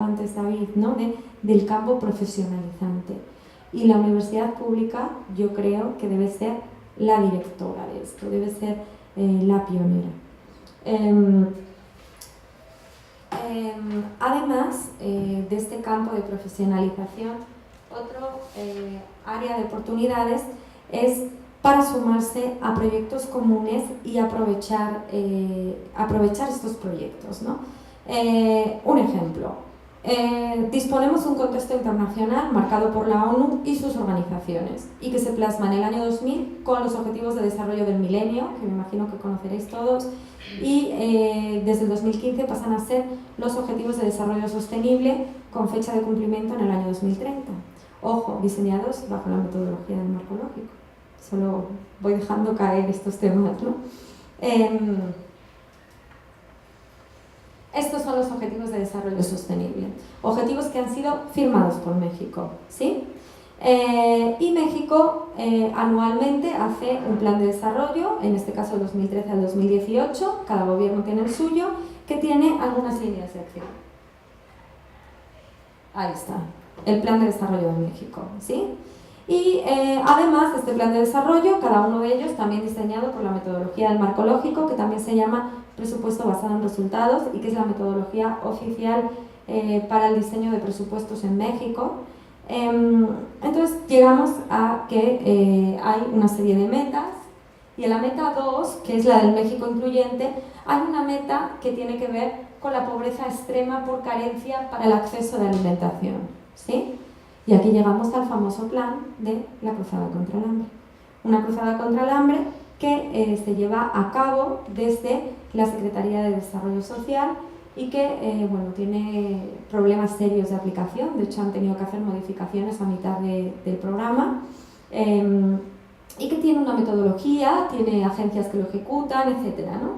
antes David, ¿no? Del campo profesionalizante. Y la universidad pública, yo creo que debe ser la directora de esto, debe ser la pionera. Además de este campo de profesionalización, otro área de oportunidades es para sumarse a proyectos comunes y aprovechar estos proyectos, ¿no? Un ejemplo. Disponemos de un contexto internacional marcado por la ONU y sus organizaciones y que se plasma en el año 2000 con los Objetivos de Desarrollo del Milenio, que me imagino que conoceréis todos, y desde el 2015 pasan a ser los Objetivos de Desarrollo Sostenible con fecha de cumplimiento en el año 2030. Ojo, diseñados bajo la metodología del marco lógico. Solo voy dejando caer estos temas, ¿no? Estos son los Objetivos de Desarrollo Sostenible, objetivos que han sido firmados por México, ¿sí? Y México anualmente hace un plan de desarrollo, en este caso 2013 al 2018, cada gobierno tiene el suyo, que tiene algunas líneas de acción. Ahí está, el plan de desarrollo de México, ¿sí? Y además de este plan de desarrollo, cada uno de ellos también diseñado por la metodología del marco lógico, que también se llama presupuesto basado en resultados y que es la metodología oficial para el diseño de presupuestos en México. Entonces llegamos a que hay una serie de metas y en la meta 2, que es la del México incluyente, hay una meta que tiene que ver con la pobreza extrema por carencia para el acceso de alimentación, ¿sí? Y aquí llegamos al famoso plan de la Cruzada contra el Hambre. Una cruzada contra el hambre que se lleva a cabo desde la Secretaría de Desarrollo Social y que bueno, tiene problemas serios de aplicación. De hecho, han tenido que hacer modificaciones a mitad del programa y que tiene una metodología, tiene agencias que lo ejecutan, etc., ¿no?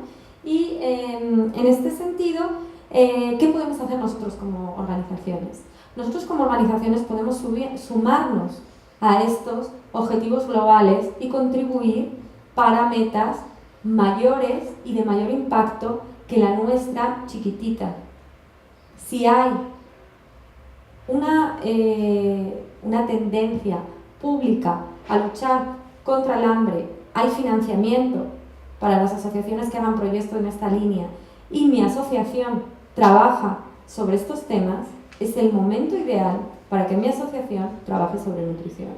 Y en este sentido, ¿qué podemos hacer nosotros como organizaciones? Nosotros como organizaciones podemos sumarnos a estos objetivos globales y contribuir para metas mayores y de mayor impacto que la nuestra chiquitita. Si hay una tendencia pública a luchar contra el hambre, hay financiamiento para las asociaciones que hagan proyectos en esta línea y mi asociación trabaja sobre estos temas, es el momento ideal para que mi asociación trabaje sobre nutrición.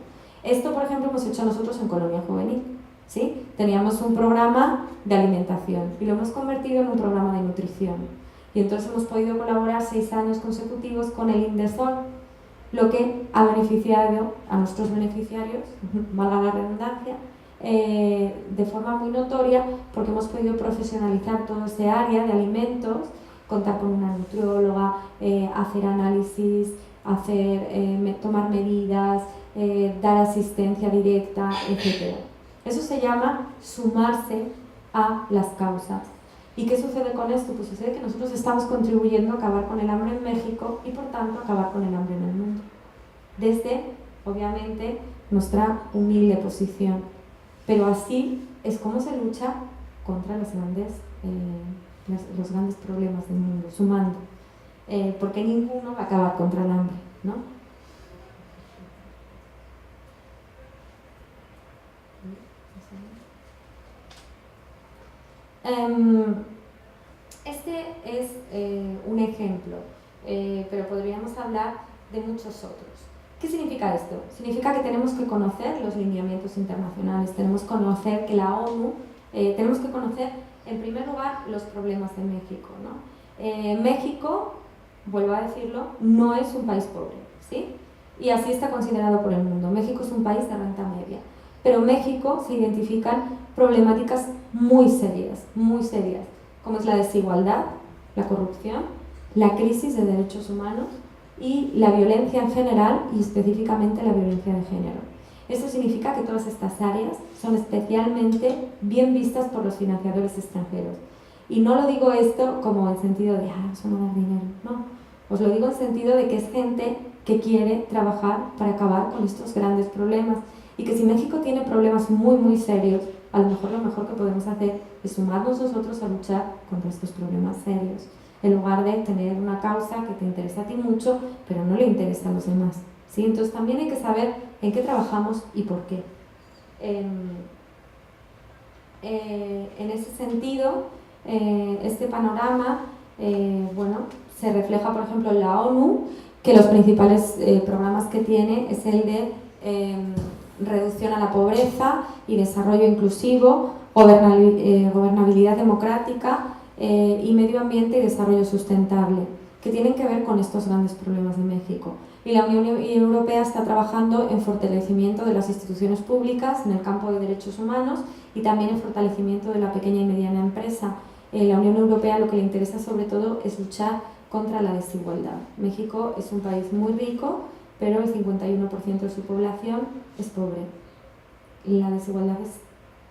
Esto, por ejemplo, hemos hecho nosotros en Colonia Juvenil, ¿sí? Teníamos un programa de alimentación y lo hemos convertido en un programa de nutrición. Y entonces hemos podido colaborar 6 años consecutivos con el Indesol, lo que ha beneficiado a nuestros beneficiarios, valga la redundancia, de forma muy notoria, porque hemos podido profesionalizar todo ese área de alimentos, contar con una nutrióloga, hacer análisis, tomar medidas, dar asistencia directa, etc. Eso se llama sumarse a las causas. ¿Y qué sucede con esto? Pues sucede que nosotros estamos contribuyendo a acabar con el hambre en México y por tanto a acabar con el hambre en el mundo. Desde, obviamente, nuestra humilde posición. Pero así es como se lucha contra los grandes problemas del mundo, sumando. Porque ninguno va a acabar contra el hambre, ¿no? Este es un ejemplo, pero podríamos hablar de muchos otros. ¿Qué significa esto? Significa que tenemos que conocer los lineamientos internacionales, tenemos que conocer que la ONU, tenemos que conocer en primer lugar los problemas de México, ¿no? México, vuelvo a decirlo, no es un país pobre, ¿sí? Y así está considerado por el mundo. México es un país de renta media. Pero en México se identifican problemáticas muy serias, como es la desigualdad, la corrupción, la crisis de derechos humanos y la violencia en general y específicamente la violencia de género. Esto significa que todas estas áreas son especialmente bien vistas por los financiadores extranjeros. Y no lo digo esto como en sentido de, eso no da dinero, no. Os lo digo en sentido de que es gente que quiere trabajar para acabar con estos grandes problemas. Y que si México tiene problemas muy, muy serios, a lo mejor que podemos hacer es sumarnos nosotros a luchar contra estos problemas serios. en lugar de tener una causa que te interesa a ti mucho, pero no le interesa a los demás, ¿sí? Entonces también hay que saber en qué trabajamos y por qué. En ese sentido, este panorama bueno, se refleja, por ejemplo, en la ONU, que los principales programas que tiene es el de reducción a la pobreza y desarrollo inclusivo, gobernabilidad democrática y medio ambiente y desarrollo sustentable, que tienen que ver con estos grandes problemas de México. Y la Unión Europea está trabajando en fortalecimiento de las instituciones públicas en el campo de derechos humanos y también en fortalecimiento de la pequeña y mediana empresa. La Unión Europea lo que le interesa sobre todo es luchar contra la desigualdad. México es un país muy rico, pero el 51% de su población es pobre. Y la desigualdad es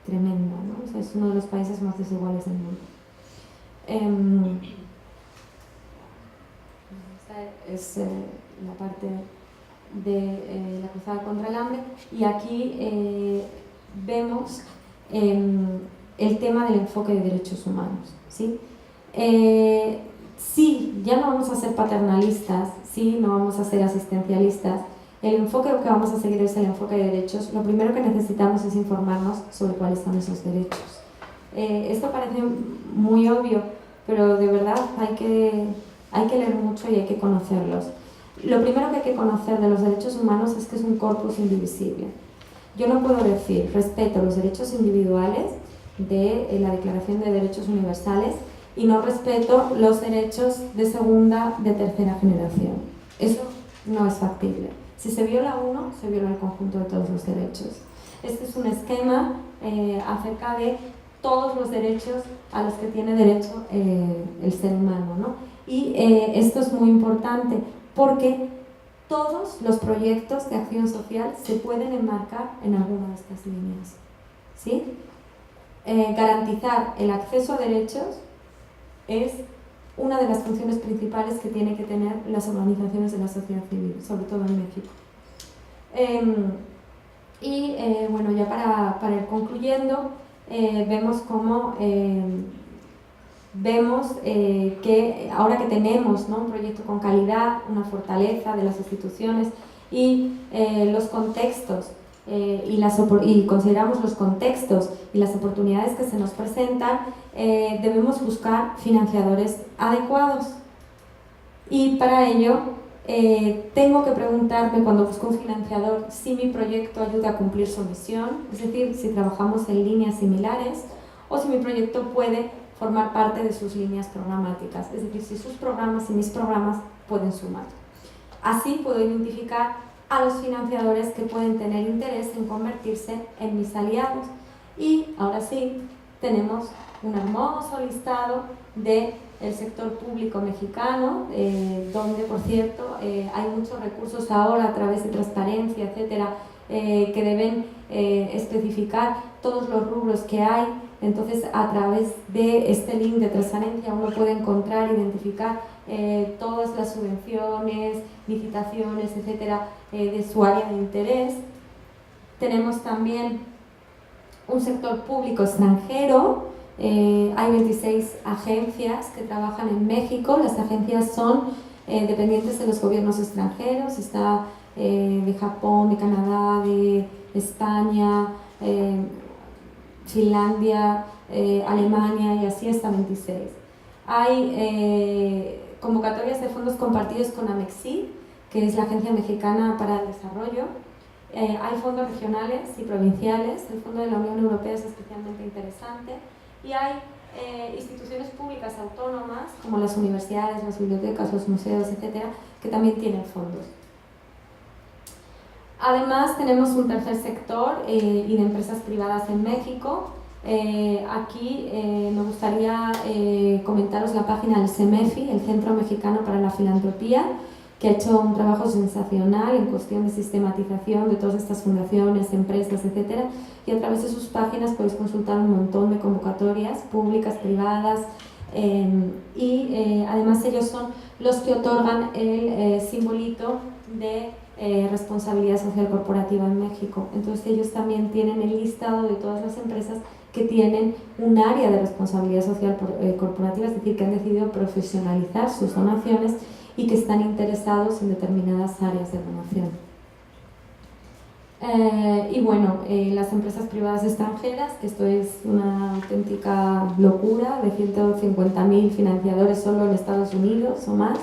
tremenda, ¿no? O sea, es uno de los países más desiguales del mundo. Esta es la parte de la cruzada contra el hambre, y aquí vemos el tema del enfoque de derechos humanos, ¿sí? Sí, ya no vamos a ser paternalistas, sí, no vamos a ser asistencialistas. El enfoque que vamos a seguir es el enfoque de derechos. Lo primero que necesitamos es informarnos sobre cuáles son esos derechos. Esto parece muy obvio, pero de verdad hay que leer mucho y hay que conocerlos. Lo primero que hay que conocer de los derechos humanos es que es un corpus indivisible. Yo no puedo decir respeto los derechos individuales de la Declaración de Derechos Universales y no respeto los derechos de segunda, de tercera generación. Eso no es factible. Si se viola uno, se viola el conjunto de todos los derechos. Este es un esquema acerca de todos los derechos a los que tiene derecho el ser humano, ¿no? Y esto es muy importante porque todos los proyectos de acción social se pueden enmarcar en alguna de estas líneas, ¿sí? Garantizar el acceso a derechos es una de las funciones principales que tienen que tener las organizaciones de la sociedad civil, sobre todo en México. Bueno, ya para ir concluyendo, vemos cómo que ahora que tenemos, ¿no?, un proyecto con calidad, una fortaleza de las instituciones y los contextos y consideramos los contextos y las oportunidades que se nos presentan, debemos buscar financiadores adecuados. Y para ello tengo que preguntarme cuando busco un financiador si mi proyecto ayuda a cumplir su misión, es decir, si trabajamos en líneas similares o si mi proyecto puede formar parte de sus líneas programáticas, es decir, si sus programas y mis programas pueden sumar. Así puedo identificar a los financiadores que pueden tener interés en convertirse en mis aliados. Y ahora sí, tenemos un hermoso listado del sector público mexicano, donde, por cierto, hay muchos recursos ahora a través de transparencia, etcétera, que deben especificar todos los rubros que hay. Entonces, a través de este link de transparencia uno puede encontrar, identificar todas las subvenciones, licitaciones, etcétera, de su área de interés. Tenemos también un sector público extranjero. Hay 26 agencias que trabajan en México. Las agencias son dependientes de los gobiernos extranjeros. Está de Japón, de Canadá, de España, Finlandia, Alemania, y así hasta 26. Hay convocatorias de fondos compartidos con Amexi, que es la Agencia Mexicana para el Desarrollo. Hay fondos regionales y provinciales. El Fondo de la Unión Europea es especialmente interesante. Y hay instituciones públicas autónomas, como las universidades, las bibliotecas, los museos, etcétera, que también tienen fondos. Además, tenemos un tercer sector y de empresas privadas en México. Aquí me gustaría comentaros la página del CEMEFI, el Centro Mexicano para la Filantropía, que ha hecho un trabajo sensacional en cuestión de sistematización de todas estas fundaciones, empresas, etcétera, y a través de sus páginas podéis consultar un montón de convocatorias públicas, privadas, y además ellos son los que otorgan el simbolito de responsabilidad social corporativa en México. Entonces ellos también tienen el listado de todas las empresas que tienen un área de responsabilidad social corporativa, es decir, que han decidido profesionalizar sus donaciones y que están interesados en determinadas áreas de donación. Y bueno, las empresas privadas extranjeras, que esto es una auténtica locura, de 150.000 financiadores solo en Estados Unidos o más,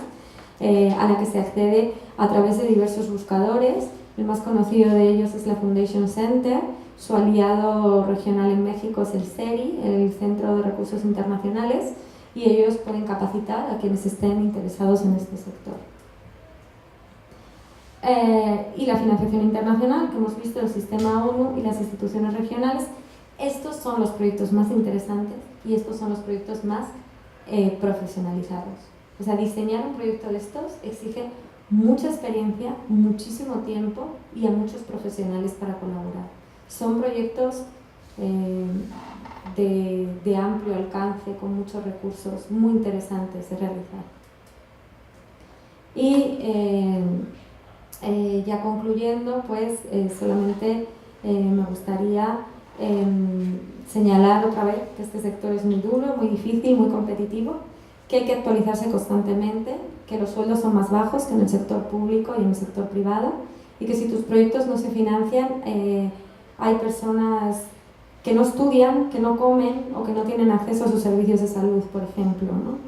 a la que se accede a través de diversos buscadores. El más conocido de ellos es la Foundation Center, su aliado regional en México es el CERI, el Centro de Recursos Internacionales, y ellos pueden capacitar a quienes estén interesados en este sector. Y la financiación internacional, que hemos visto, el sistema ONU y las instituciones regionales, estos son los proyectos más interesantes y estos son los proyectos más profesionalizados. O sea, diseñar un proyecto de estos exige mucha experiencia, muchísimo tiempo y a muchos profesionales para colaborar. Son proyectos de amplio alcance, con muchos recursos, muy interesantes de realizar. Y ya concluyendo, pues solamente me gustaría señalar otra vez que este sector es muy duro, muy difícil, muy competitivo, que hay que actualizarse constantemente, que los sueldos son más bajos que en el sector público y en el sector privado, y que si tus proyectos no se financian, hay personas que no estudian, que no comen o que no tienen acceso a sus servicios de salud, por ejemplo, ¿no?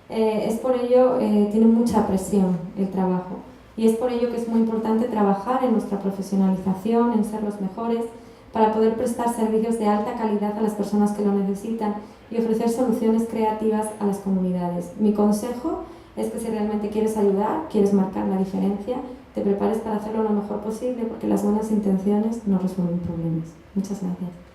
Es por ello, tiene mucha presión el trabajo, y es por ello que es muy importante trabajar en nuestra profesionalización, en ser los mejores, para poder prestar servicios de alta calidad a las personas que lo necesitan y ofrecer soluciones creativas a las comunidades. Mi consejo es que si realmente quieres ayudar, quieres marcar la diferencia, te prepares para hacerlo lo mejor posible, porque las buenas intenciones no resuelven problemas. Muchas gracias.